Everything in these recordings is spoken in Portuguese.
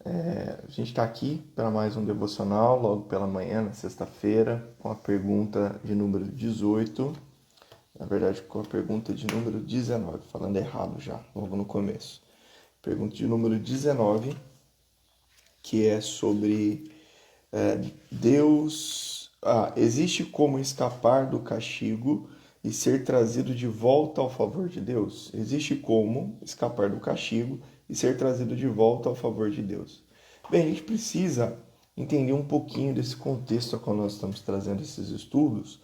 A gente está aqui para mais um devocional, logo pela manhã, na sexta-feira, com a pergunta de número 18. Na verdade, com a pergunta de número 19, falando errado já, logo no começo. Pergunta de número 19, que é sobre Deus. Existe como escapar do castigo e ser trazido de volta ao favor de Deus? Existe como escapar do castigo e ser trazido de volta ao favor de Deus? Bem, a gente precisa entender um pouquinho desse contexto a qual nós estamos trazendo esses estudos,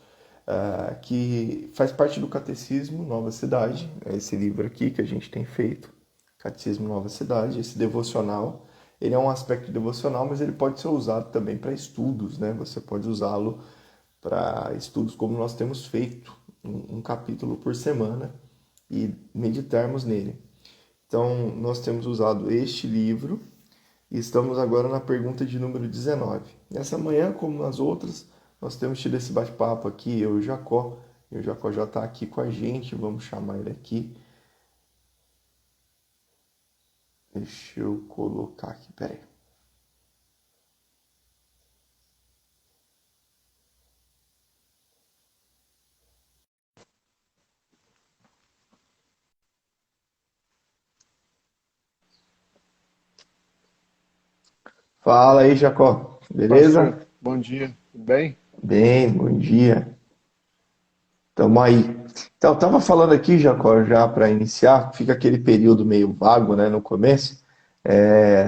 que faz parte do Catecismo Nova Cidade, é esse livro aqui que a gente tem feito, Catecismo Nova Cidade, esse devocional. Ele é um aspecto devocional, mas ele pode ser usado também para estudos, né? Você pode usá-lo para estudos como nós temos feito, um capítulo por semana e meditarmos nele. Então, nós temos usado este livro e estamos agora na pergunta de número 19. Nessa manhã, como nas outras, nós temos tido esse bate-papo aqui, eu e o Jacó. E o Jacó já está aqui com a gente, vamos chamar ele aqui. Deixa eu colocar aqui, peraí. Fala aí, Jacó. Pastor, Beleza? bom dia, tudo bem? Bem, bom dia. Tamo aí. Então, eu tava falando aqui, Jacó, já para iniciar, fica aquele período meio vago, né, no começo,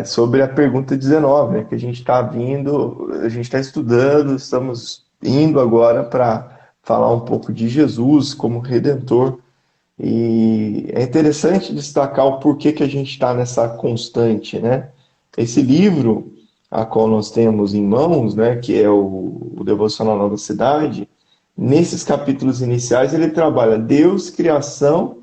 sobre a pergunta 19, né, que a gente está vindo, a gente está estudando, estamos indo agora para falar um pouco de Jesus como Redentor. E é interessante destacar o porquê que a gente está nessa constante, né? Esse livro, a qual nós temos em mãos, né, que é o Devocional Nova Cidade, nesses capítulos iniciais ele trabalha Deus, criação,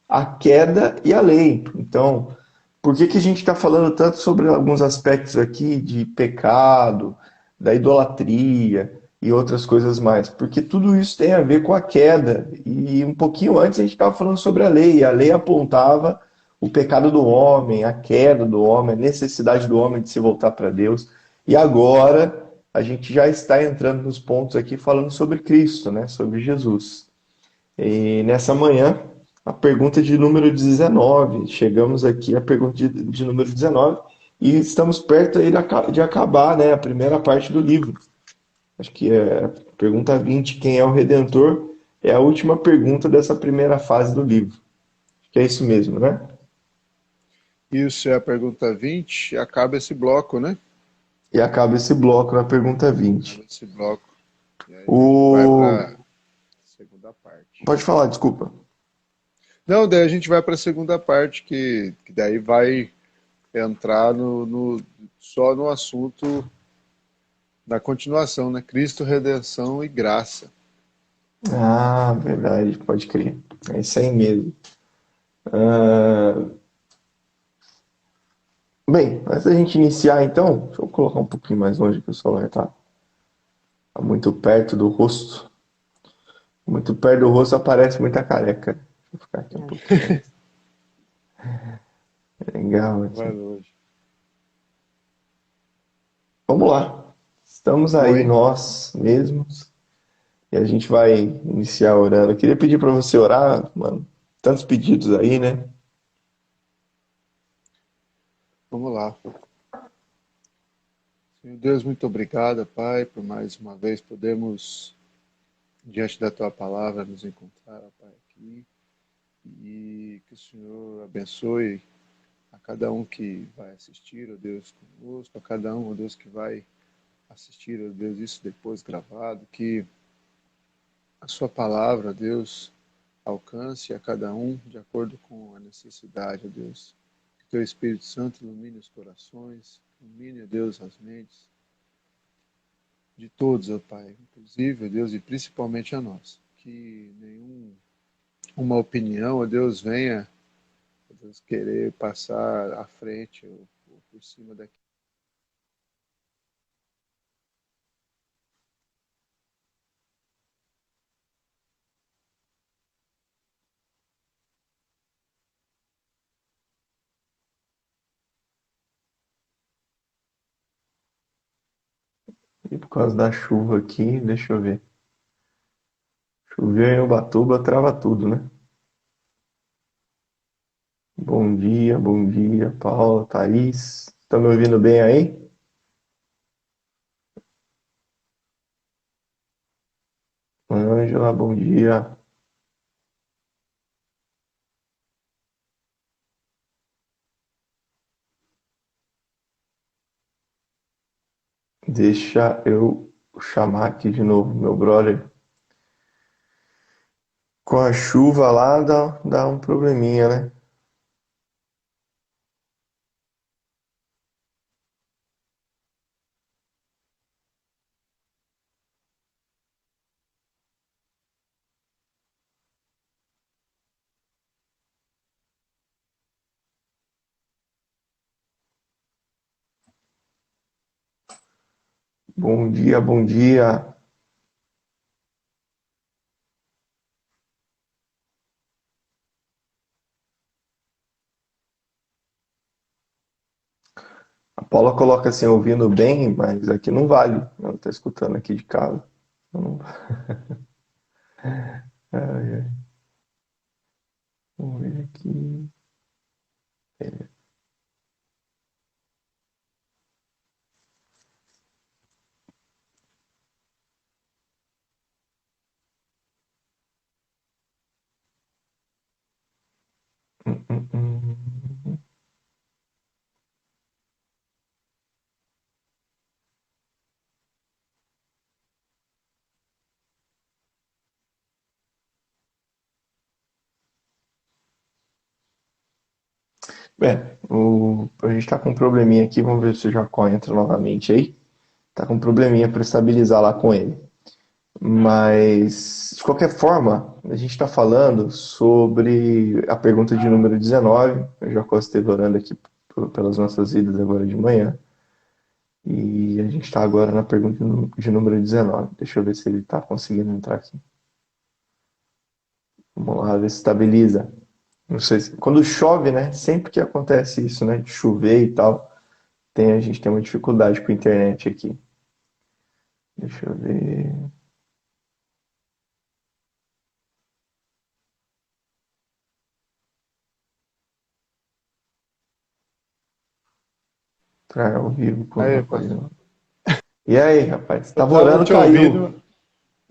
a queda e a lei. Então, por que que a gente está falando tanto sobre alguns aspectos aqui de pecado, da idolatria e outras coisas mais? Porque tudo isso tem a ver com a queda. E um pouquinho antes a gente estava falando sobre a lei. A lei apontava o pecado do homem, a queda do homem, a necessidade do homem de se voltar para Deus. E agora a gente já está entrando nos pontos aqui falando sobre Cristo, né? Sobre Jesus. E nessa manhã, a pergunta de número 19. Chegamos aqui à pergunta de número 19 e estamos perto aí de acabar, né, a primeira parte do livro. Acho que é a pergunta 20, quem é o Redentor, é a última pergunta dessa primeira fase do livro. Acho que é isso mesmo, né? Isso é a pergunta 20. E acaba esse bloco, né? E acaba esse bloco na pergunta Acaba 20. esse bloco. E aí a gente vai O... para a segunda parte. Pode falar, desculpa. Não, daí a gente vai para a segunda parte, que daí vai entrar só no assunto da continuação, né? Cristo, redenção e graça. Ah, verdade, pode crer. É isso aí mesmo. Ah, bem, antes da gente iniciar, então, deixa eu colocar um pouquinho mais longe que o celular tá muito perto do rosto. Muito perto do rosto aparece muita careca. Deixa eu ficar aqui um pouquinho mais legal Vai aqui. longe. Vamos lá. Estamos aí Oi. nós mesmos e a gente vai iniciar orando. Eu queria pedir para você orar, mano. Tantos pedidos aí, né? Vamos lá. Senhor Deus, muito obrigado, Pai, por mais uma vez podermos, diante da Tua palavra, nos encontrar, ó Pai, aqui. E que o Senhor abençoe a cada um que vai assistir, ó Deus, conosco, a cada um, ó Deus, que vai assistir, ó Deus, isso depois gravado, que a Sua palavra, ó Deus, alcance a cada um de acordo com a necessidade, ó Deus. Que Teu Espírito Santo ilumine os corações, ilumine, ó Deus, as mentes de todos, ó Pai, inclusive, ó Deus, e principalmente a nós. Que uma opinião, ó Deus, venha Deus querer passar à frente ou por cima daqui. E por causa da chuva aqui, deixa eu ver. Choveu em Ubatuba, trava tudo, né? Bom dia, Paula, Thaís. Estão me ouvindo bem aí? Ângela, bom dia. Deixa eu chamar aqui de novo meu brother. Com a chuva lá dá um probleminha, né? Bom dia, bom dia. A Paula coloca assim, ouvindo bem, mas aqui não vale. Ela está escutando aqui de casa. Então, ai, ai. Vamos ver aqui. Hum. A gente está com um probleminha aqui, vamos ver se o Jacó entra novamente aí. Tá com um probleminha para estabilizar lá com ele. Mas, de qualquer forma, a gente está falando sobre a pergunta de número 19. O Jacó esteve orando aqui pelas nossas vidas agora de manhã. E a gente está agora na pergunta de número 19. Deixa eu ver se ele está conseguindo entrar aqui. Vamos lá, ver se estabiliza. Não sei se... Quando chove, né? Sempre que acontece isso, né? De chover e tal, a gente tem uma dificuldade com a internet aqui. Deixa eu ver. Pra ao vivo quando Aí, não pastor. pode. E aí, rapaz? Eu Tava tava orando, te caiu. ouvindo,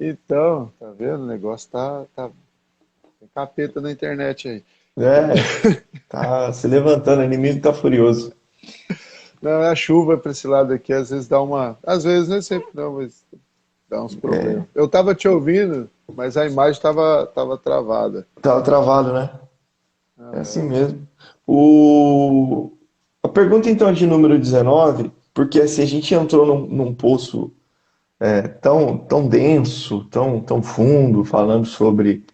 então, tá vendo? O negócio tá tem capeta na internet aí. É, tá se levantando, o inimigo tá furioso. Não, é a chuva pra esse lado aqui, às vezes dá uma. Às vezes, não é sempre não, mas dá uns problemas. Eu tava te ouvindo, mas a imagem tava travada. Tava travado, né? É assim Aham. mesmo. O... A pergunta então é de número 19, porque assim, a gente entrou num poço tão denso, tão fundo, falando sobre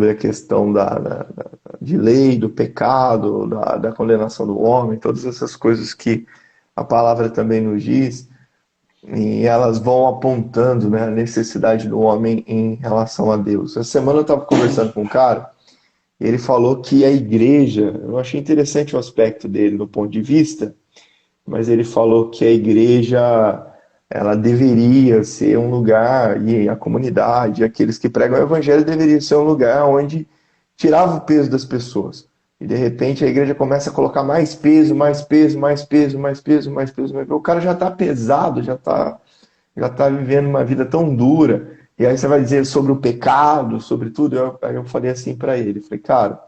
a questão de lei, do pecado, da condenação do homem, todas essas coisas que a palavra também nos diz, e elas vão apontando, né, a necessidade do homem em relação a Deus. Essa semana eu estava conversando com um cara, e ele falou que a igreja, eu achei interessante o aspecto dele do ponto de vista, mas ele falou que a igreja ela deveria ser um lugar, e a comunidade, aqueles que pregam o evangelho, deveria ser um lugar onde tirava o peso das pessoas. E de repente a igreja começa a colocar mais peso, mais peso, mais peso, mais peso, mais peso, mais peso. O cara já está pesado, já tá vivendo uma vida tão dura. E aí você vai dizer sobre o pecado, sobre tudo. Aí eu falei assim para ele, falei, cara,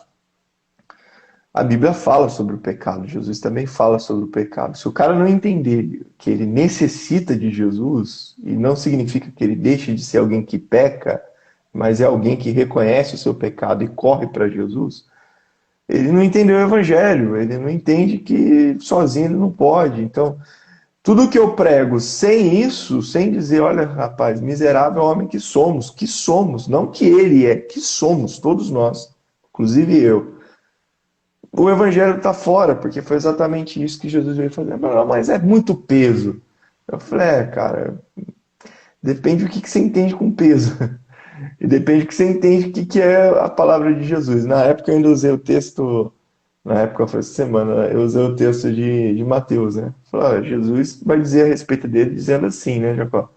a Bíblia fala sobre o pecado, Jesus também fala sobre o pecado. Se o cara não entender que ele necessita de Jesus, e não significa que ele deixe de ser alguém que peca, mas é alguém que reconhece o seu pecado e corre para Jesus, ele não entendeu o evangelho, ele não entende que sozinho ele não pode. Então, tudo que eu prego sem isso, sem dizer, olha, rapaz, miserável homem que somos, não que ele é, que somos, todos nós, inclusive eu. O evangelho está fora, porque foi exatamente isso que Jesus veio fazer. Mas é muito peso. Eu falei, cara, depende do que você entende com peso. E depende do que você entende o que é a palavra de Jesus. Na época eu ainda usei o texto Na época, foi essa semana, eu usei o texto de Mateus, né? Falei, olha, Jesus vai dizer a respeito dele, dizendo assim, né, Jacó?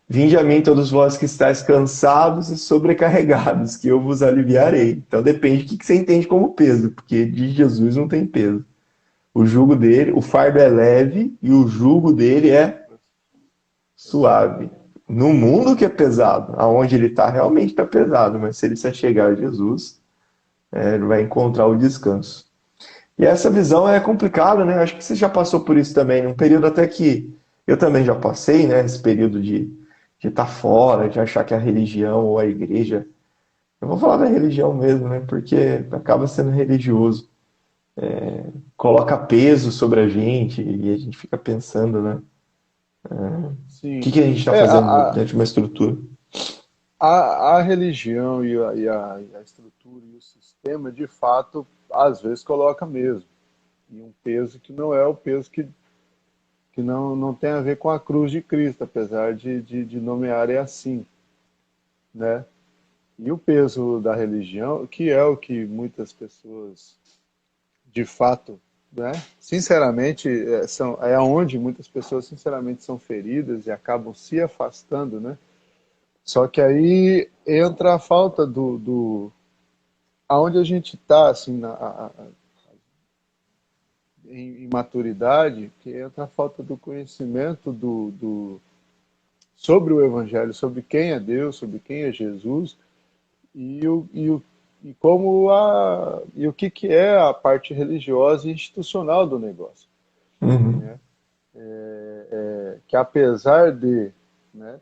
Vinde a mim todos vós que estáis cansados e sobrecarregados, que eu vos aliviarei. Então depende do que você entende como peso, porque de Jesus não tem peso. O jugo dele, o fardo é leve e o jugo dele é suave. No mundo que é pesado, aonde ele está realmente está pesado, mas se ele se achegar a Jesus, ele vai encontrar o descanso. E essa visão é complicada, né? Acho que você já passou por isso também, num período até que eu também já passei, né? Esse período de estar fora, de achar que a religião ou a igreja. Eu vou falar da religião mesmo, né? Porque acaba sendo religioso. Coloca peso sobre a gente e a gente fica pensando, né? O Sim. que que a gente está É, fazendo dentro de uma estrutura? a religião e a estrutura e o sistema, de fato, às vezes coloca mesmo. E um peso que não é o peso que não tem a ver com a cruz de Cristo, apesar de nomearem assim, né? E o peso da religião, que é o que muitas pessoas, de fato, né? Sinceramente, é onde muitas pessoas, sinceramente, são feridas e acabam se afastando, né? Só que aí entra a falta aonde a gente está, assim, em maturidade, que entra a falta do conhecimento sobre o Evangelho, sobre quem é Deus, sobre quem é Jesus, e como e o que é a parte religiosa e institucional do negócio, Uhum, né? Que apesar de, né,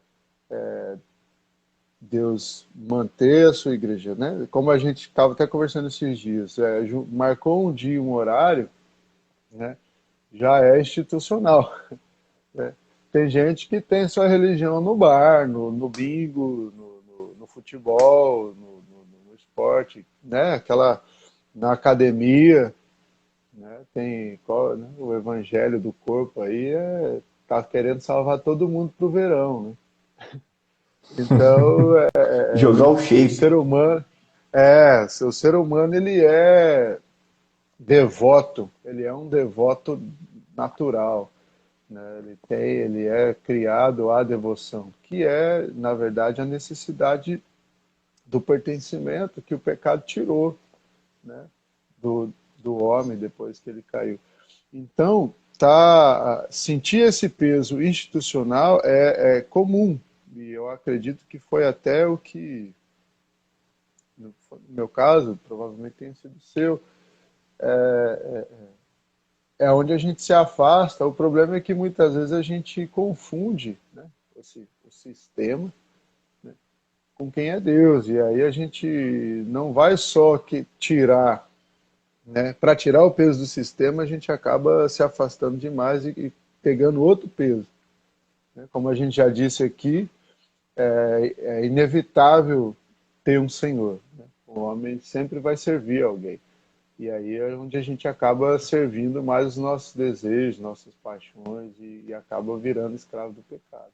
Deus manter a sua igreja, né? Como a gente estava até conversando esses dias, marcou um dia, um horário, né? Já é institucional, né? Tem gente que tem sua religião no bar, no bingo, no futebol, no esporte, né? Aquela na academia, né? Tem né? O evangelho do corpo aí tá querendo salvar todo mundo pro verão, né? Então, jogar o o shape. ser humano o ser humano ele é devoto, ele é um devoto natural, né? Ele é criado à devoção, que é, na verdade, a necessidade do pertencimento que o pecado tirou, né? do, do homem depois que ele caiu. Então, sentir esse peso institucional é comum, e eu acredito que foi até o que, no meu caso, provavelmente tenha sido o seu, é onde a gente se afasta. O problema é que muitas vezes a gente confunde, né, o sistema, né, com quem é Deus. E aí a gente não vai só que tirar, né, para tirar o peso do sistema, a gente acaba se afastando demais e pegando outro peso, né? Como a gente já disse aqui, é inevitável ter um Senhor, né? O homem sempre vai servir alguém. E aí é onde a gente acaba servindo mais os nossos desejos, nossas paixões e acaba virando escravo do pecado,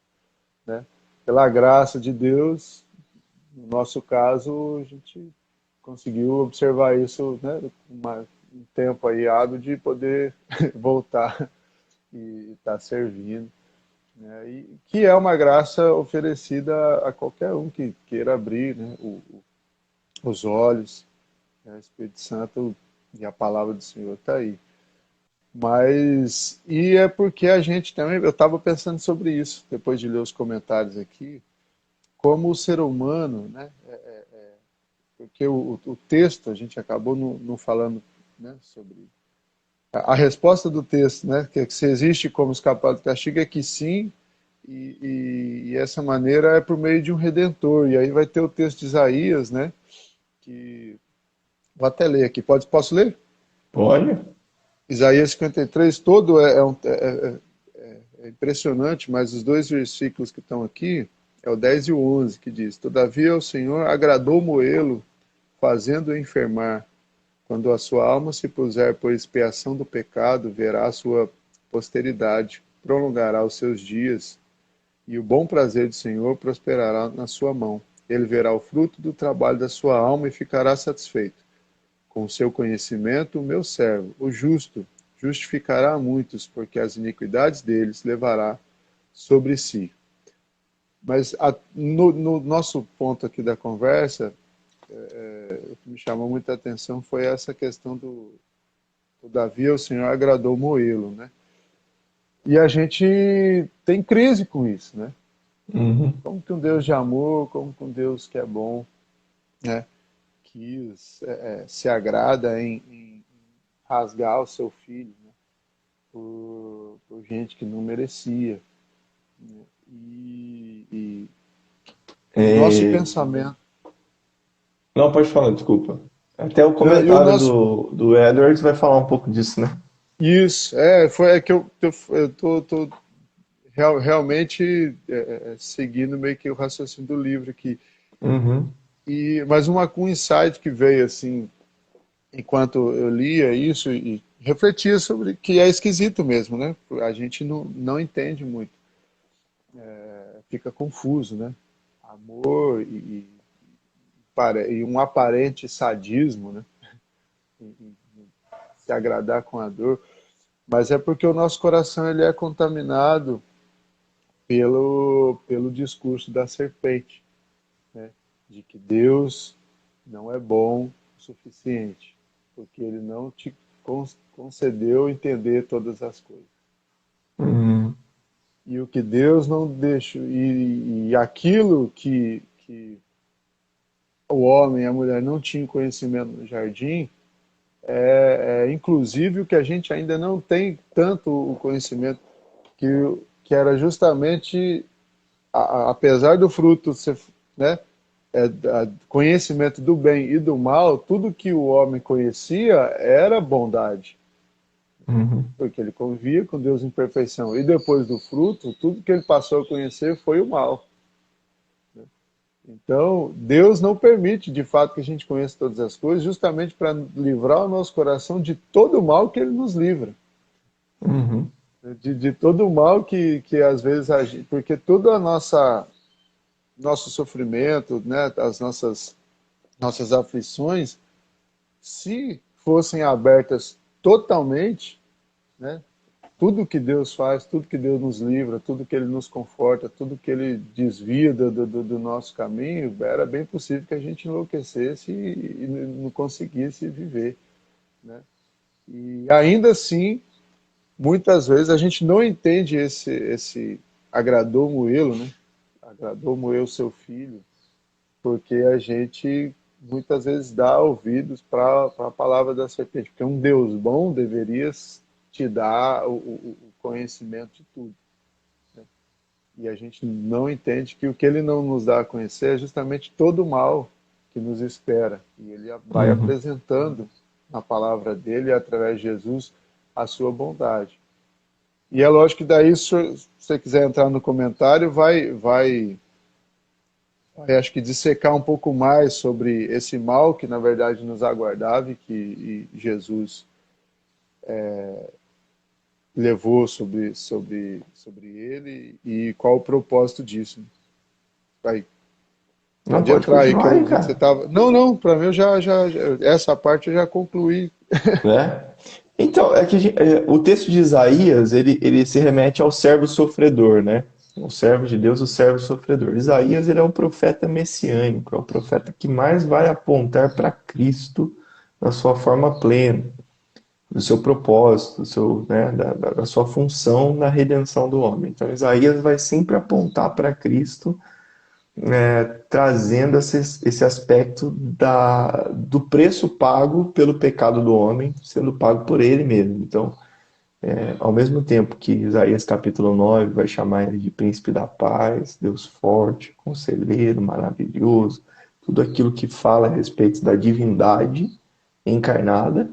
né? Pela graça de Deus, no nosso caso, a gente conseguiu observar isso, né? Um tempo aí hábil de poder voltar e estar servindo, né? E que é uma graça oferecida a qualquer um que queira abrir, né? Os olhos, né? O Espírito Santo e a palavra do Senhor está aí. Mas, e é porque a gente também, eu estava pensando sobre isso, depois de ler os comentários aqui, como o ser humano, né, porque o texto, a gente acabou não falando, né, sobre... A resposta do texto, né, que se existe como escapar do castigo, é que sim, e essa maneira é por meio de um redentor. E aí vai ter o texto de Isaías, né, que... Vou até ler aqui, posso ler? Pode? Isaías 53 todo é impressionante, mas os dois versículos que estão aqui, é o 10 e o 11, que diz: Todavia o Senhor agradou Moê-lo, fazendo-o enfermar. Quando a sua alma se puser por expiação do pecado, verá a sua posteridade, prolongará os seus dias, e o bom prazer do Senhor prosperará na sua mão. Ele verá o fruto do trabalho da sua alma e ficará satisfeito. com o seu conhecimento o meu servo, o justo, justificará muitos, porque as iniquidades deles levará sobre si. Mas no nosso ponto aqui da conversa, o que me chamou muita atenção foi essa questão do Davi, o Senhor agradou Moê-lo, né? E a gente tem crise com isso, né? Uhum. Como que um Deus de amor, como que um Deus que é bom, né? Quis, se agrada em rasgar o seu filho, né? Por gente que não merecia, né? E o nosso É, pensamento. não, pode falar, desculpa. Até o Né? E o comentário nosso. do Edwards vai falar um pouco disso, né? Isso, é que eu tô realmente seguindo meio que o raciocínio do livro aqui. Uhum. Mas um insight que veio assim, enquanto eu lia isso e refletia sobre que é esquisito mesmo, né? A gente não entende muito, fica confuso, né? Amor e um aparente sadismo, né? Se agradar com a dor, mas é porque o nosso coração ele é contaminado pelo discurso da serpente, né? De que Deus não é bom o suficiente, porque ele não te concedeu entender todas as coisas. Uhum. E o que Deus não deixou, e aquilo que o homem e a mulher não tinham conhecimento no jardim, inclusive o que a gente ainda não tem tanto o conhecimento, que, que era justamente, apesar do fruto ser, né, conhecimento do bem e do mal, tudo que o homem conhecia era bondade, Uhum. porque ele convivia com Deus em perfeição. E depois do fruto, tudo que ele passou a conhecer foi o mal. Então, Deus não permite, de fato, que a gente conheça todas as coisas, justamente para livrar o nosso coração de todo o mal que ele nos livra. Uhum. De todo o mal que às vezes a gente, porque toda a nosso sofrimento, né, as nossas aflições, se fossem abertas totalmente, né, tudo que Deus faz, tudo que Deus nos livra, tudo que Ele nos conforta, tudo que Ele desvia do nosso caminho, era bem possível que a gente enlouquecesse e não conseguisse viver, né? E ainda assim, muitas vezes a gente não entende esse agradou moê-lo, né? Agradou moer o seu filho, porque a gente muitas vezes dá ouvidos para a palavra da serpente, porque um Deus bom deveria te dar o conhecimento de tudo, né? E a gente não entende que o que ele não nos dá a conhecer é justamente todo o mal que nos espera. E ele vai Uhum. apresentando na palavra dele, através de Jesus, a sua bondade. E é lógico que daí, se você quiser entrar no comentário, acho que dissecar um pouco mais sobre esse mal que na verdade nos aguardava e Jesus levou sobre ele e qual o propósito disso. Vai, Não, pode pode entrar aí que continuar eu aí, vi que você cara. estava. Não, para mim eu essa parte eu já concluí. Né? Então, é que o texto de Isaías, ele se remete ao servo sofredor, né? O servo de Deus, o servo sofredor. Isaías, ele é o profeta messiânico, é o profeta que mais vai apontar para Cristo na sua forma plena, do seu propósito, do seu, né, da sua função na redenção do homem. Então, Isaías vai sempre apontar para Cristo, trazendo esse aspecto do preço pago pelo pecado do homem, sendo pago por ele mesmo. Então, ao mesmo tempo que Isaías capítulo 9 vai chamar ele de príncipe da paz, Deus forte, conselheiro, maravilhoso, tudo aquilo que fala a respeito da divindade encarnada,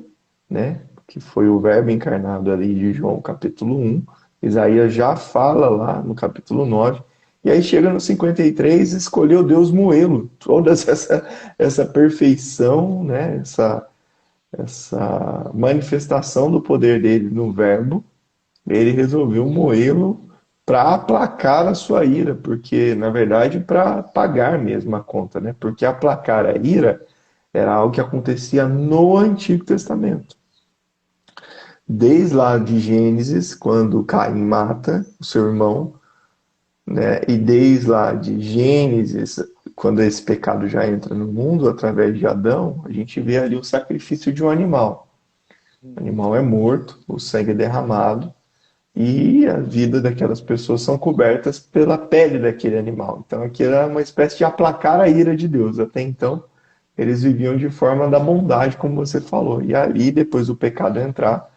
né? Que foi o verbo encarnado ali de João capítulo 1. Isaías já fala lá no capítulo 9. E aí chega no 53, escolheu Deus moê-lo. Toda essa perfeição, né? Essa manifestação do poder dele no verbo, ele resolveu moê-lo para aplacar a sua ira, porque, na verdade, para pagar mesmo a conta, né? Porque aplacar a ira Era algo que acontecia no Antigo Testamento. Desde lá de Gênesis, quando Caim mata o seu irmão, né? E desde lá de Gênesis, quando esse pecado já entra no mundo através de Adão, a gente vê ali o sacrifício de um animal. O animal é morto, o sangue é derramado e a vida daquelas pessoas são cobertas pela pele daquele animal. Então aquilo era uma espécie de aplacar a ira de Deus. Até então, eles viviam de forma da bondade, como você falou. E ali, depois do pecado entrar,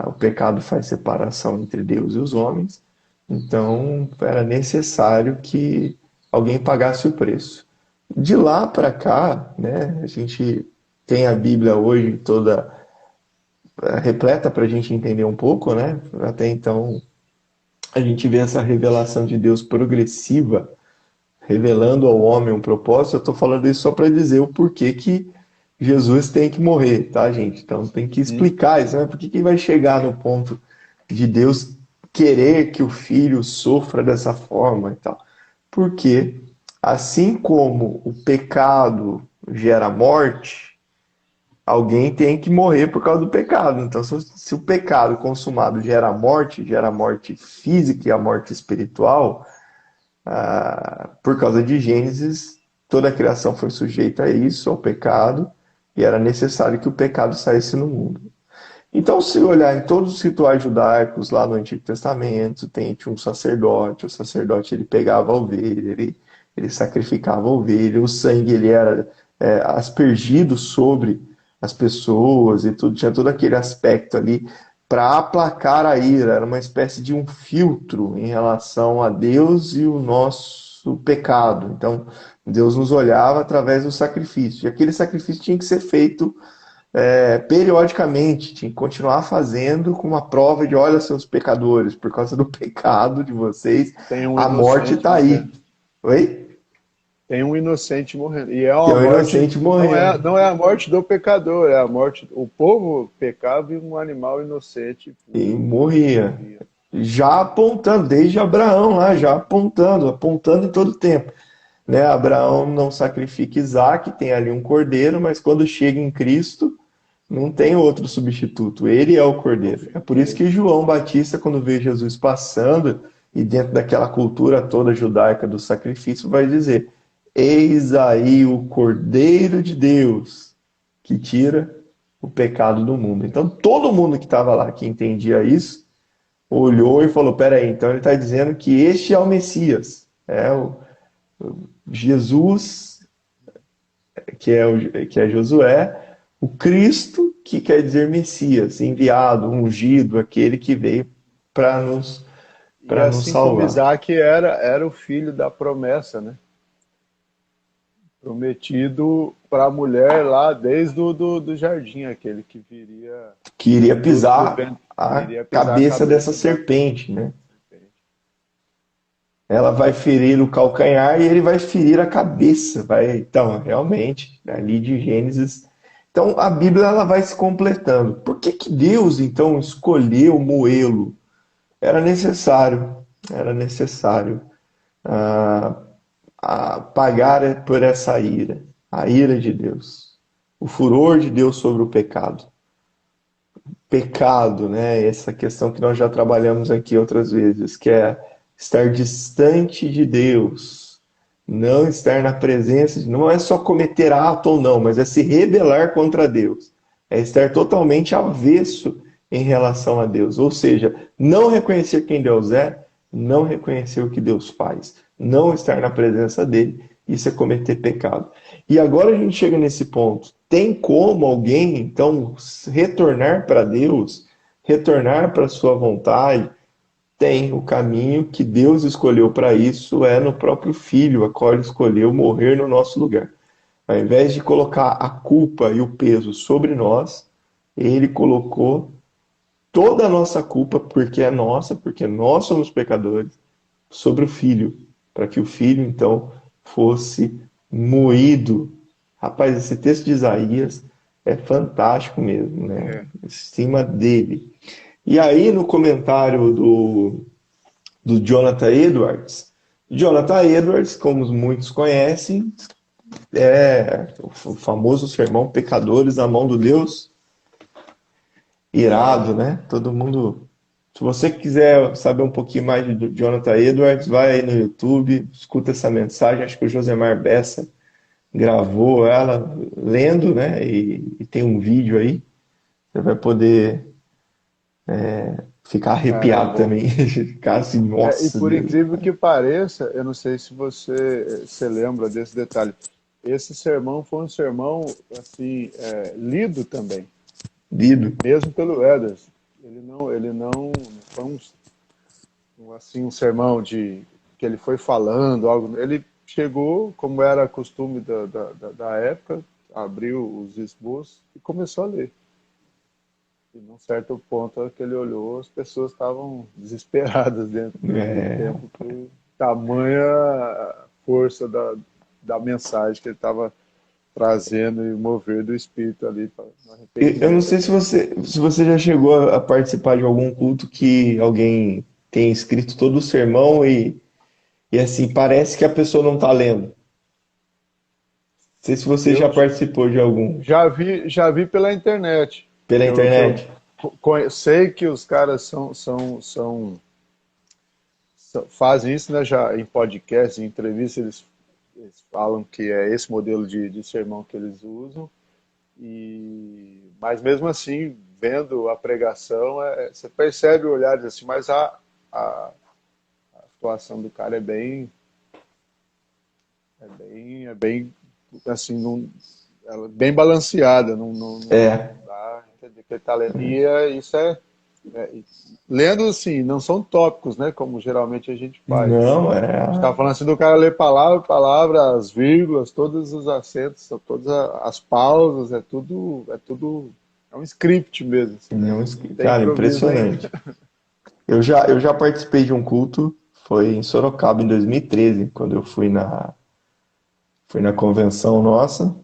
o pecado faz separação entre Deus e os homens. Então, era necessário que alguém pagasse o preço. De lá para cá, né, a gente tem a Bíblia hoje toda repleta para a gente entender um pouco, né? Até então, a gente vê essa revelação de Deus progressiva, revelando ao homem um propósito. Eu estou falando isso só para dizer o porquê que Jesus tem que morrer, tá, gente? Então tem que explicar isso, né? Por que vai chegar no ponto de Deus querer que o filho sofra dessa forma e tal? Porque assim como o pecado gera morte, alguém tem que morrer por causa do pecado. Então, se o pecado consumado gera morte física e a morte espiritual, por causa de Gênesis, toda a criação foi sujeita a isso, ao pecado, e era necessário que o pecado saísse no mundo. Então, se olhar em todos os rituais judaicos lá no Antigo Testamento, tinha um sacerdote, o sacerdote ele pegava a ovelha, ele sacrificava a ovelha, o sangue ele era aspergido sobre as pessoas e tudo, tinha todo aquele aspecto ali para aplacar a ira, era uma espécie de um filtro em relação a Deus e o nosso pecado. Então, Deus nos olhava através do sacrifício, e aquele sacrifício tinha que ser feito periodicamente, tinha que continuar fazendo com uma prova de, olha, seus pecadores, por causa do pecado de vocês, a morte está aí. Oi? Tem um inocente morrendo. E é Tem uma um morte, inocente morrendo. não é a morte do pecador, é a morte. O povo pecava e um animal inocente E morria. Já apontando, desde Abraão lá, já apontando em todo tempo. Né? Abraão não sacrifica Isaac, tem ali um cordeiro, mas quando chega em Cristo, não tem outro substituto. Ele é o cordeiro. É por isso que João Batista, quando vê Jesus passando, e dentro daquela cultura toda judaica do sacrifício, vai dizer: eis aí o Cordeiro de Deus que tira o pecado do mundo. Então todo mundo que estava lá, que entendia isso, olhou e falou: peraí, então ele está dizendo que este é o Messias. É o Jesus, que é Josué, o Cristo, que quer dizer Messias, enviado, ungido, aquele que veio para nos assim salvar. como Isaac era o filho da promessa, né? Prometido para a mulher lá desde do jardim, aquele que viria... Que iria pisar a cabeça dessa serpente, né? Ela vai ferir o calcanhar e ele vai ferir a cabeça. Então, realmente, ali de Gênesis. Então, a Bíblia ela vai se completando. Por que Deus, então, escolheu moê-lo? Era necessário pagar por essa ira, a ira de Deus, o furor de Deus sobre o pecado. Pecado, né? Essa questão que nós já trabalhamos aqui outras vezes, que é estar distante de Deus, não estar na presença, não é só cometer ato ou não, mas é se rebelar contra Deus, é estar totalmente avesso em relação a Deus, ou seja, não reconhecer quem Deus é, não reconhecer o que Deus faz, não estar na presença dele, isso é cometer pecado. E agora a gente chega nesse ponto, tem como alguém, então, retornar para Deus, retornar para a sua vontade? Tem. O caminho que Deus escolheu para isso é no próprio Filho, a qual ele escolheu morrer no nosso lugar. Ao invés de colocar a culpa e o peso sobre nós, ele colocou toda a nossa culpa, porque é nossa, porque nós somos pecadores, sobre o Filho, para que o Filho, então, fosse moído. Rapaz, esse texto de Isaías é fantástico mesmo, né? Em cima dele. E aí, no comentário do Jonathan Edwards, como muitos conhecem, o famoso sermão Pecadores na mão do Deus irado, né? Todo mundo. Se você quiser saber um pouquinho mais de Jonathan Edwards, vai aí no YouTube, escuta essa mensagem. Acho que o Josemar Bessa gravou ela lendo, né? E tem um vídeo aí. Você vai poder ficar É arrepiado bom. também. Ficar assim, E nossa por Deus. incrível que pareça, eu não sei se você lembra desse detalhe. Esse sermão foi um sermão assim lido também, Lido. mesmo pelo Edwards. Ele não foi assim um sermão de que ele foi falando algo. Ele chegou, como era costume da época, abriu os esboços e começou a ler. E num certo ponto que ele olhou, as pessoas estavam desesperadas dentro do É, templo por tamanha força da mensagem que ele estava trazendo e mover do Espírito ali para o eu não arrependimento. sei se você já chegou a participar de algum culto que alguém tem escrito todo o sermão e assim, parece que a pessoa não está lendo. Não sei se você já Eu participou de algum já vi pela internet, pela que eu internet. sei que os caras fazem isso, né, já em podcast, em entrevista, eles falam que é esse modelo de sermão que eles usam. Mas mesmo assim, vendo a pregação, você percebe o olhar assim, mas a atuação do cara é bem assim, não, ela é bem balanceada, É, não dá a entender que ele está lendo. Isso é, lendo assim, não são tópicos, né? Como geralmente a gente faz. não, A gente está falando assim do cara ler palavra, palavra, as vírgulas, todos os acentos, todas as pausas, é um script mesmo, assim, né? não, Não tem cara, improviso nenhum. impressionante. Eu já participei de um culto, foi em Sorocaba em 2013, quando eu fui na convenção nossa.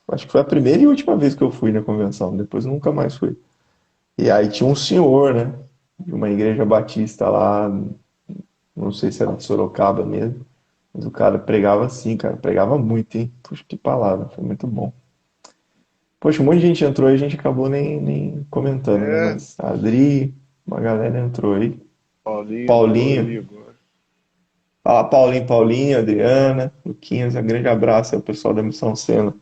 Acho que foi a primeira e última vez que eu fui na convenção, depois eu nunca mais fui. E aí tinha um senhor, né, de uma igreja batista lá, não sei se era de Sorocaba mesmo, mas o cara pregava assim, cara, pregava muito, hein? Puxa, que palavra, foi muito bom. Poxa, um monte de gente entrou e a gente acabou nem comentando, né? É, Mas a Adri, uma galera entrou aí. Paulinho entrou Paulinho, aí agora. fala Paulinho, Paulinho, Adriana, Luquinhas, um grande abraço aí ao pessoal da Missão Sena.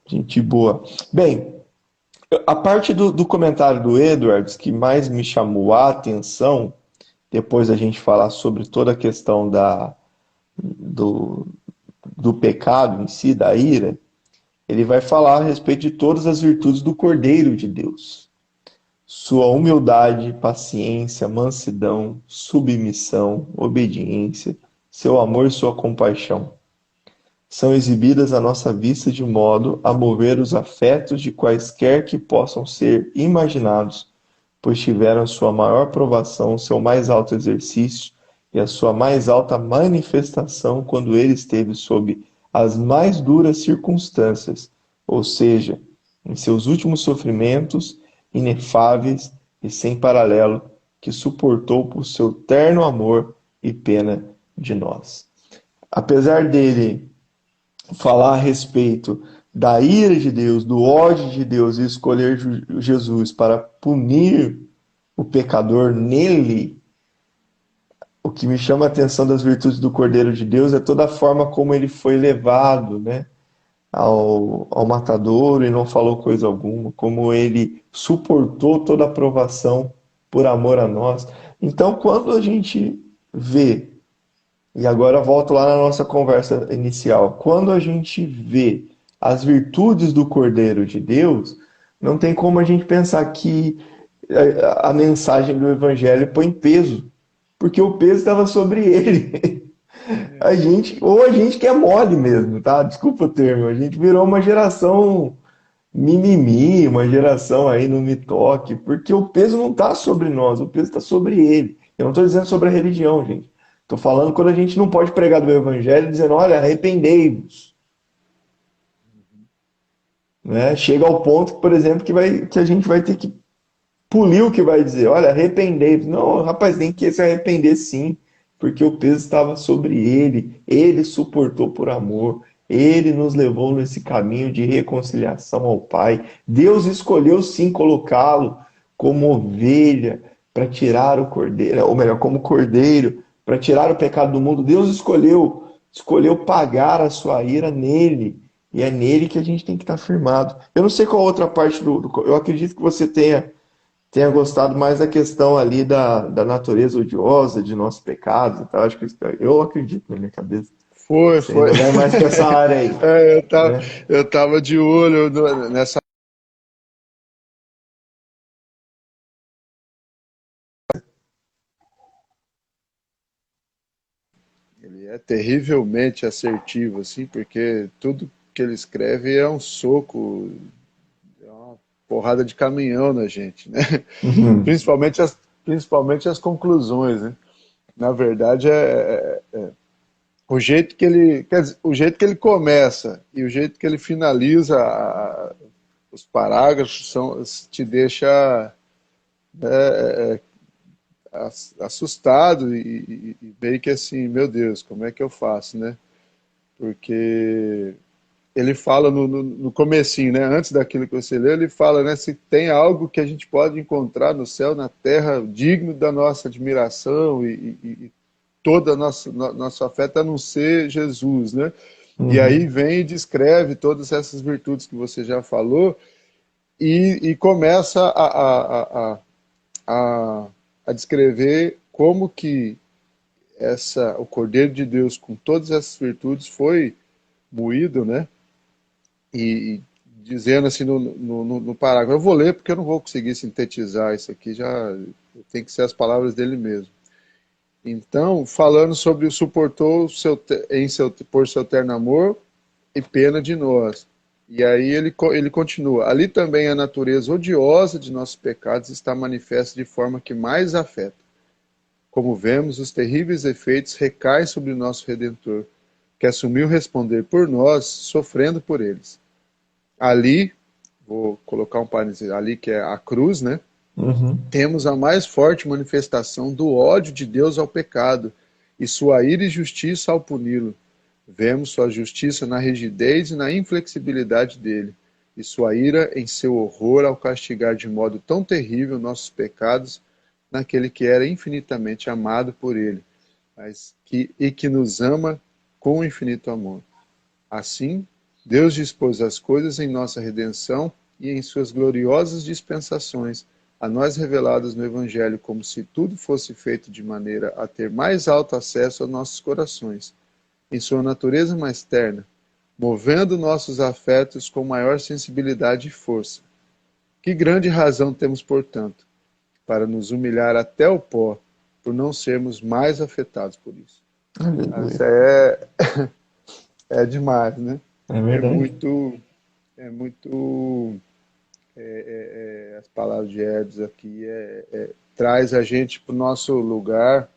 Gente boa. Bem, a parte do comentário do Edwards que mais me chamou a atenção, depois da gente falar sobre toda a questão do, do pecado em si, da ira, ele vai falar a respeito de todas as virtudes do Cordeiro de Deus. Sua humildade, paciência, mansidão, submissão, obediência, seu amor e sua compaixão são exibidas à nossa vista de modo a mover os afetos de quaisquer que possam ser imaginados, pois tiveram sua maior provação, seu mais alto exercício e a sua mais alta manifestação quando ele esteve sob as mais duras circunstâncias, ou seja, em seus últimos sofrimentos inefáveis e sem paralelo, que suportou por seu terno amor e pena de nós. Apesar dele falar a respeito da ira de Deus, do ódio de Deus e escolher Jesus para punir o pecador nele, o que me chama a atenção das virtudes do Cordeiro de Deus é toda a forma como ele foi levado, né, ao matadouro e não falou coisa alguma, como ele suportou toda a provação por amor a nós. Então, quando a gente vê, e agora volto lá na nossa conversa inicial, quando a gente vê as virtudes do Cordeiro de Deus, não tem como a gente pensar que a mensagem do Evangelho põe peso, porque o peso estava sobre ele. Ou a gente que é mole mesmo, tá? Desculpa o termo, a gente virou uma geração mimimi, uma geração aí no me toque, porque o peso não está sobre nós, o peso está sobre ele. Eu não estou dizendo sobre a religião, gente. Estou falando quando a gente não pode pregar do evangelho dizendo, olha, arrependei-vos. Né? Chega ao ponto, por exemplo, que a gente vai ter que polir o que vai dizer. Olha, arrependei-vos. Não, rapaz, tem que se arrepender sim, porque o peso estava sobre ele. Ele suportou por amor. Ele nos levou nesse caminho de reconciliação ao Pai. Deus escolheu sim colocá-lo como ovelha para tirar o cordeiro, ou melhor, como cordeiro para tirar o pecado do mundo. Deus escolheu pagar a sua ira nele. E é nele que a gente tem que estar firmado. Eu não sei qual outra parte eu acredito que você tenha gostado mais da questão ali da natureza odiosa de nossos pecados e tal. Acho que eu acredito na minha cabeça. Foi, Você foi. ainda vai mais para essa área aí, É, né? eu tava de olho nessa. Ele é terrivelmente assertivo, assim, porque tudo que ele escreve é um soco, é uma porrada de caminhão na gente, né? Uhum. Principalmente as conclusões, né? Na verdade, o jeito que ele, quer dizer, o jeito que ele começa e o jeito que ele finaliza os parágrafos te deixa assustado e meio que assim, meu Deus, como é que eu faço, né? Porque ele fala no comecinho, né? Antes daquilo que você leu, ele fala, né? Se tem algo que a gente pode encontrar no céu, na terra, digno da nossa admiração e toda a nossa afeto a não ser Jesus, né? E aí Uhum. vem e descreve todas essas virtudes que você já falou e começa a, a descrever como que o Cordeiro de Deus com todas essas virtudes foi moído, né? E dizendo assim no parágrafo, eu vou ler porque eu não vou conseguir sintetizar isso aqui, já tem que ser as palavras dele mesmo. Então, falando sobre o suportou por seu terno amor e pena de nós. E aí ele continua, ali também a natureza odiosa de nossos pecados está manifesta de forma que mais afeta. Como vemos, os terríveis efeitos recaem sobre o nosso Redentor, que assumiu responder por nós, sofrendo por eles. Ali, vou colocar um parênteses ali, que é a cruz, né? Uhum. Temos a mais forte manifestação do ódio de Deus ao pecado e sua ira e justiça ao puni-lo. Vemos sua justiça na rigidez e na inflexibilidade dele, e sua ira em seu horror ao castigar de modo tão terrível nossos pecados naquele que era infinitamente amado por ele, e que nos ama com infinito amor. Assim, Deus dispôs as coisas em nossa redenção e em suas gloriosas dispensações, a nós reveladas no Evangelho, como se tudo fosse feito de maneira a ter mais alto acesso aos nossos corações, em sua natureza mais terna, movendo nossos afetos com maior sensibilidade e força. Que grande razão temos, portanto, para nos humilhar até o pó, por não sermos mais afetados por isso. Isso Aleluia. é demais, né? É É verdade. muito, é muito, as palavras de Herdes aqui, traz a gente para o nosso lugar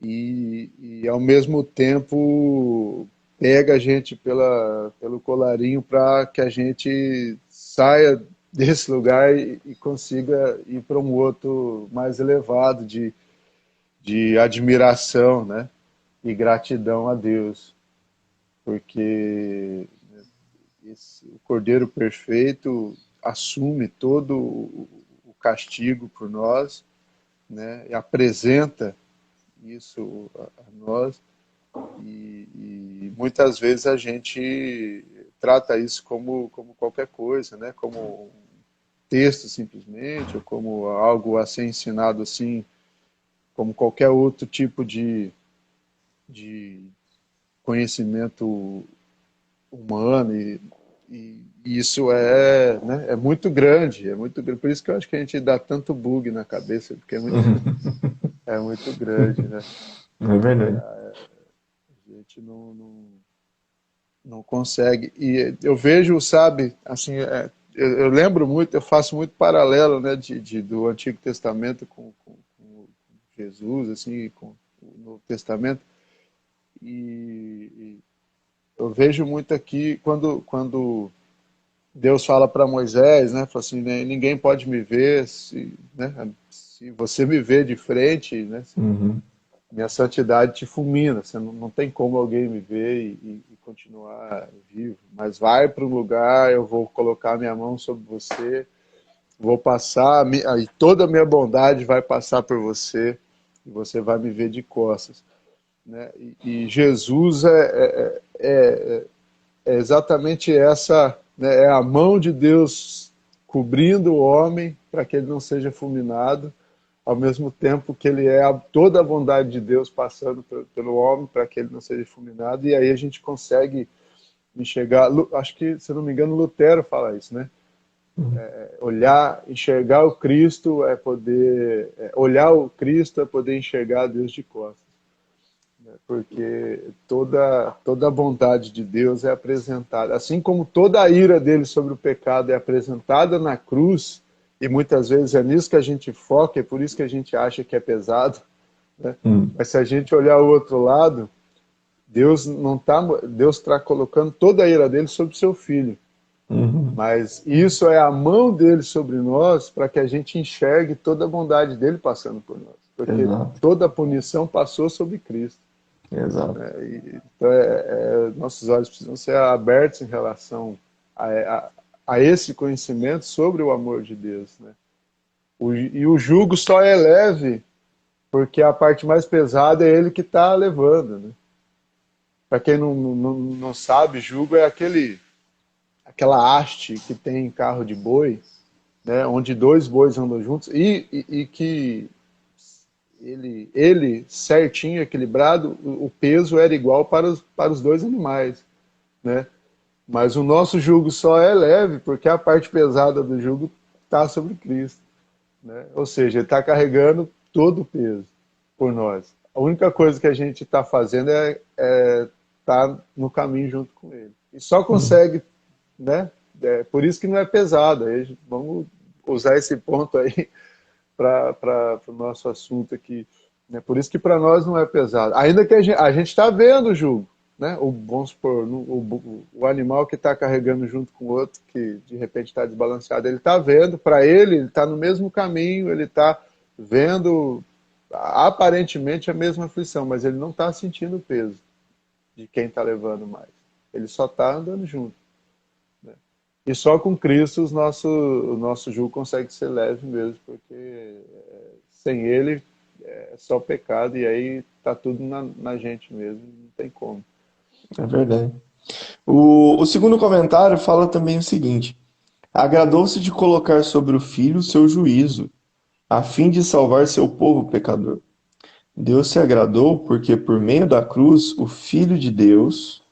e ao mesmo tempo pega a gente pelo colarinho para que a gente saia desse lugar e consiga ir para um outro mais elevado de admiração, né? E gratidão a Deus, porque o Cordeiro Perfeito assume todo o castigo por nós, né? E apresenta isso a nós e muitas vezes a gente trata isso como qualquer coisa, né? Como um texto simplesmente ou como algo a ser ensinado assim, como qualquer outro tipo de conhecimento humano e isso né, é muito grande. Por isso que eu acho que a gente dá tanto bug na cabeça, porque é muito grande, né? É verdade. A gente não consegue. E eu vejo, sabe, assim, eu lembro muito, eu faço muito paralelo, né, do Antigo Testamento com Jesus, assim, com o Novo Testamento. E eu vejo muito aqui quando Deus fala para Moisés, né, fala assim, né, ninguém pode me ver se, né, se você me vê de frente, né, Uhum. minha santidade te fulmina, você não tem como alguém me ver e continuar vivo, mas vai para um lugar, eu vou colocar minha mão sobre você, vou passar, e toda a minha bondade vai passar por você, e você vai me ver de costas. Né? E Jesus é exatamente essa, né? É a mão de Deus cobrindo o homem para que ele não seja fulminado, ao mesmo tempo que ele é toda a bondade de Deus passando pelo homem para que ele não seja fulminado, e aí a gente consegue enxergar, acho que, se não me engano, Lutero fala isso, né? Olhar, enxergar o Cristo é poder, olhar o Cristo é poder enxergar Deus de costas, né? Porque toda a bondade de Deus é apresentada, assim como toda a ira dele sobre o pecado é apresentada na cruz, e muitas vezes é nisso que a gente foca, é por isso que a gente acha que é pesado, né? Hum, Mas se a gente olhar o outro lado, Deus está colocando toda a ira dele sobre o seu filho. uhum, Mas isso é a mão dele sobre nós para que a gente enxergue toda a bondade dele passando por nós. Porque exato, toda a punição passou sobre Cristo. exato. Né? Então, nossos olhos precisam ser abertos em relação a esse conhecimento sobre o amor de Deus. Né? E o jugo só é leve porque a parte mais pesada é ele que está levando. Né? Para quem não sabe, jugo é aquela haste que tem em carro de boi, né, onde dois bois andam juntos e que ele certinho, equilibrado, o peso era igual para os dois animais, né? Mas o nosso jugo só é leve porque a parte pesada do jugo está sobre Cristo, né? Ou seja, ele está carregando todo o peso por nós. A única coisa que a gente está fazendo é estar no caminho junto com ele. E só Hum, consegue, né? Por isso que não é pesado. Aí, vamos usar esse ponto aí para o nosso assunto aqui. Né? Por isso que para nós não é pesado. Ainda que a gente está vendo o jugo. Né? Vamos supor, o animal que está carregando junto com o outro, que de repente está desbalanceado, ele está vendo, para ele está no mesmo caminho, ele está vendo aparentemente a mesma aflição, mas ele não está sentindo o peso de quem está levando mais. Ele só está andando junto. Né? E só com Cristo o nosso jugo consegue ser leve mesmo, porque sem Ele é só pecado, e aí está tudo na gente mesmo, não tem como. é verdade. O segundo comentário fala também o seguinte: agradou-se de colocar sobre o filho o seu juízo, a fim de salvar seu povo pecador. Deus se agradou porque, por meio da cruz, o Filho de Deus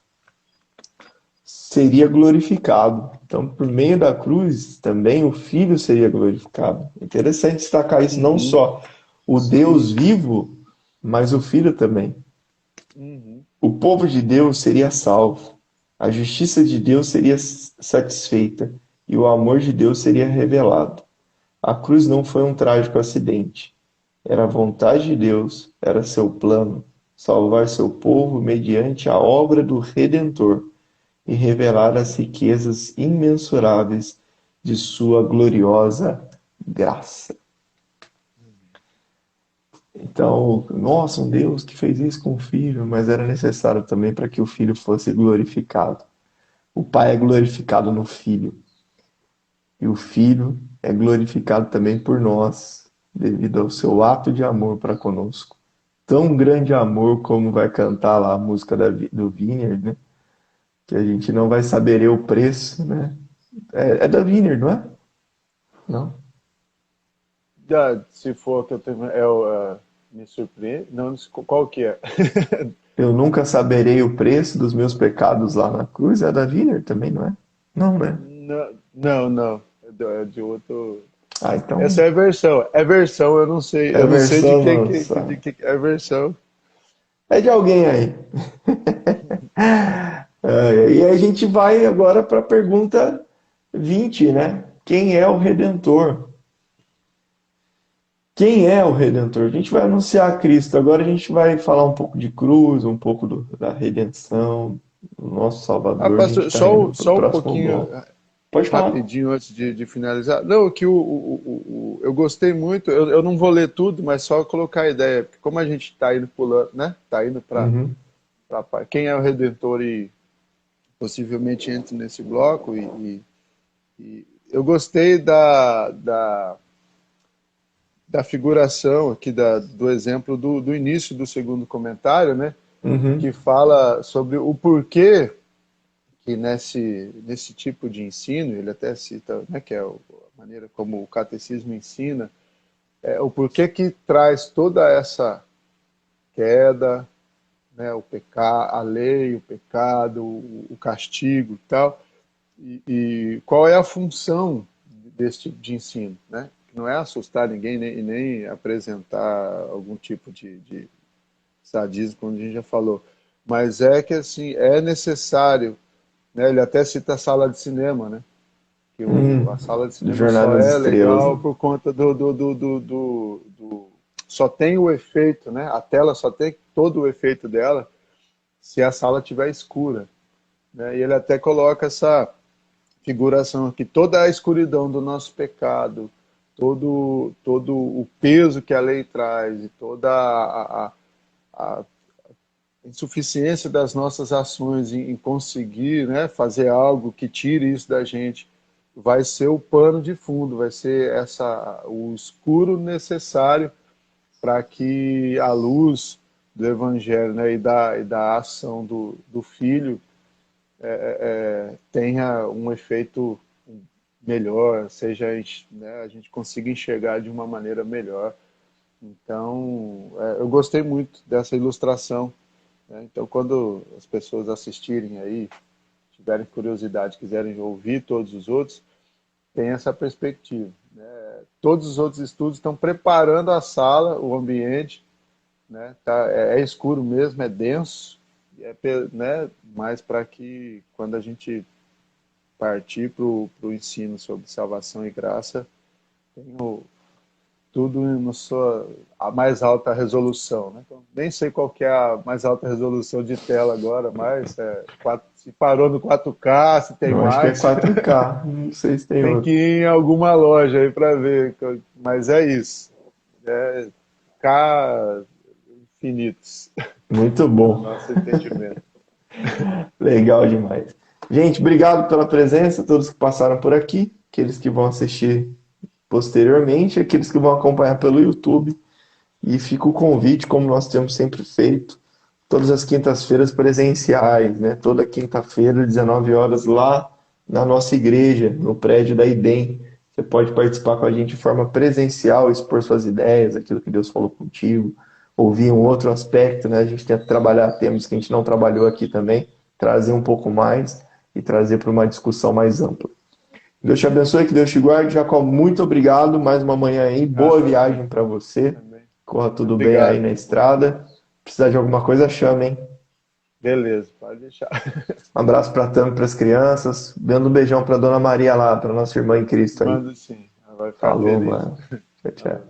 seria glorificado. Então, por meio da cruz, também o Filho seria glorificado. Interessante destacar isso, não Uhum. só o Deus Sim. vivo, mas o Filho também. Uhum. O povo de Deus seria salvo, a justiça de Deus seria satisfeita e o amor de Deus seria revelado. A cruz não foi um trágico acidente. Era a vontade de Deus, era seu plano, salvar seu povo mediante a obra do Redentor e revelar as riquezas imensuráveis de sua gloriosa graça. Então, nossa, um Deus que fez isso com o Filho, mas era necessário também para que o Filho fosse glorificado. O Pai é glorificado no Filho, e o Filho é glorificado também por nós, devido ao seu ato de amor para conosco. Tão grande amor como vai cantar lá a música do Vineyard, né? Que a gente não vai saber o preço, né? É da Vineyard, não é? Não. Se for que eu tenho. Me surpreende. Não, qual que é? Eu nunca saberei o preço dos meus pecados lá na cruz. É da Vineyard também, não é? Não, né? Não, não, não. É de outro. Ah, então Essa é a versão. É versão, eu não sei. é a Eu não sei de versão quem nossa. é a versão. É de alguém aí. E a gente vai agora para a pergunta 20, né? Quem é o Redentor? Quem é o Redentor? A gente vai anunciar Cristo. Agora a gente vai falar um pouco de cruz, um pouco da redenção, do nosso Ah, Salvador. A gente pastor, está indo para o só um próximo pouquinho. bloco. Pode falar. rapidinho antes de finalizar. Não, que eu gostei muito, eu não vou ler tudo, mas só colocar a ideia, porque como a gente está indo pulando, né? Está indo para Uhum. quem é o Redentor e possivelmente entre nesse bloco, e eu gostei da figuração aqui, do exemplo do início do segundo comentário, né? Que Uhum. fala sobre o porquê que nesse tipo de ensino, ele até cita, né, que é a maneira como o catecismo ensina, o porquê que traz toda essa queda, né, a lei, o pecado, o castigo e tal, e qual é a função desse tipo de ensino, né? Que não é assustar ninguém e nem apresentar algum tipo de sadismo, como a gente já falou, mas é que assim é necessário, né? Ele até cita a sala de cinema, né? Que a sala de cinema Jornada só nas é Estrelas, legal né? por conta só tem o efeito, né? A tela só tem todo o efeito dela se a sala estiver escura, né? E ele até coloca essa figuração aqui, toda a escuridão do nosso pecado, todo o peso que a lei traz e toda a insuficiência das nossas ações em conseguir, né, fazer algo que tire isso da gente, vai ser o pano de fundo, vai ser o escuro necessário para que a luz do Evangelho, né, e da ação do Filho tenha um efeito melhor, seja, né, a gente consiga enxergar de uma maneira melhor. Então, eu gostei muito dessa ilustração, né? Então, quando as pessoas assistirem aí, tiverem curiosidade, quiserem ouvir todos os outros, tem essa perspectiva, né? Todos os outros estudos estão preparando a sala, o ambiente, né? É escuro mesmo, é denso, né? Mas para que quando a gente partir para o ensino sobre salvação e graça, tenha tudo na sua a mais alta resolução, né? Então, nem sei qual que é a mais alta resolução de tela agora, mas se parou no 4K, se tem Eu acho que é mais, 4K, não sei se tem tem que outro. ir em alguma loja aí para ver. Mas é isso, é K infinitos Muito no bom. nosso entendimento. Legal demais. Gente, obrigado pela presença, todos que passaram por aqui, aqueles que vão assistir posteriormente, aqueles que vão acompanhar pelo YouTube. E fica o convite, como nós temos sempre feito, todas as quintas-feiras presenciais, né? Toda quinta-feira, 19 horas, lá na nossa igreja, no prédio da IDEM. Você pode participar com a gente de forma presencial, expor suas ideias, aquilo que Deus falou contigo, ouvir um outro aspecto, né? A gente tenta trabalhar temas que a gente não trabalhou aqui também, trazer um pouco mais e trazer para uma discussão mais ampla. Deus te abençoe, que Deus te guarde. Jacó, muito obrigado. Mais uma manhã aí. Boa Graças a Deus. viagem para você. Amém. Corra tudo bem aí Obrigado. na estrada. Precisar de alguma coisa, chama, hein? Beleza, pode deixar. Um abraço para a Tami, para as crianças. Dando um beijão para Dona Maria lá, para nossa irmã em Cristo aí. Manda sim, ela vai ficar Falou, feliz. mano. Tchau, tchau.